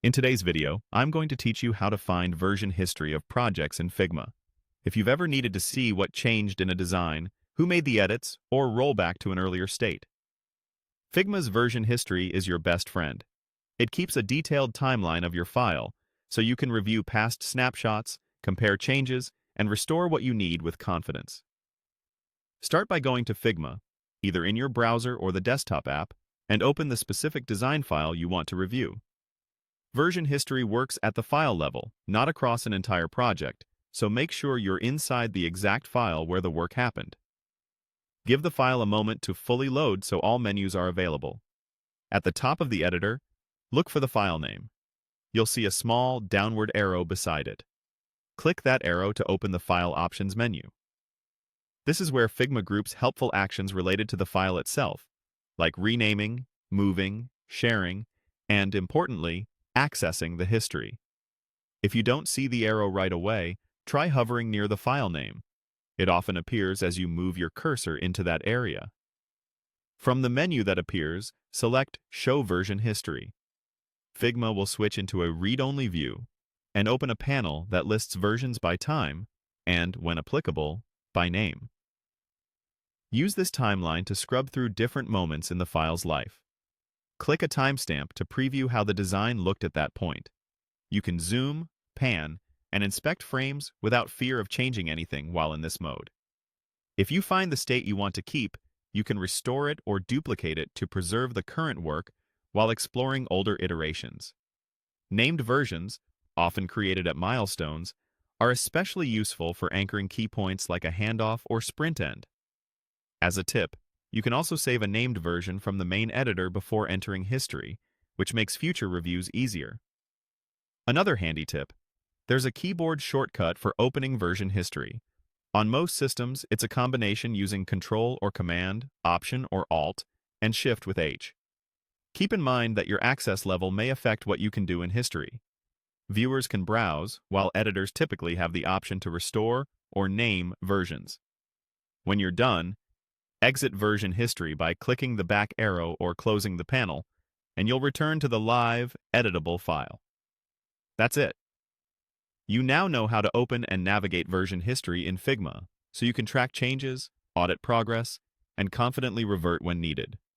In today's video, I'm going to teach you how to find version history of projects in Figma. If you've ever needed to see what changed in a design, who made the edits, or roll back to an earlier state, Figma's version history is your best friend. It keeps a detailed timeline of your file, so you can review past snapshots, compare changes, and restore what you need with confidence. Start by going to Figma, either in your browser or the desktop app, and open the specific design file you want to review. Version history works at the file level, not across an entire project, so make sure you're inside the exact file where the work happened. Give the file a moment to fully load so all menus are available. At the top of the editor, look for the file name. You'll see a small downward arrow beside it. Click that arrow to open the File Options menu. This is where Figma groups helpful actions related to the file itself, like renaming, moving, sharing, and, importantly, accessing the history. If you don't see the arrow right away, try hovering near the file name. It often appears as you move your cursor into that area. From the menu that appears, select Show Version History. Figma will switch into a read-only view and open a panel that lists versions by time and, when applicable, by name. Use this timeline to scrub through different moments in the file's life. Click a timestamp to preview how the design looked at that point. You can zoom, pan, and inspect frames without fear of changing anything while in this mode. If you find the state you want to keep, you can restore it or duplicate it to preserve the current work while exploring older iterations. Named versions, often created at Milestones, are especially useful for anchoring key points like a handoff or sprint end. As a tip, you can also save a named version from the main editor before entering history, which makes future reviews easier. Another handy tip: there's a keyboard shortcut for opening version history. On most systems, it's a combination using Control or Command, Option or Alt, and Shift with H. Keep in mind that your access level may affect what you can do in history. Viewers can browse, while editors typically have the option to restore or name versions. When you're done, exit version history by clicking the back arrow or closing the panel, and you'll return to the live, editable file. That's it. You now know how to open and navigate version history in Figma, so you can track changes, audit progress, and confidently revert when needed.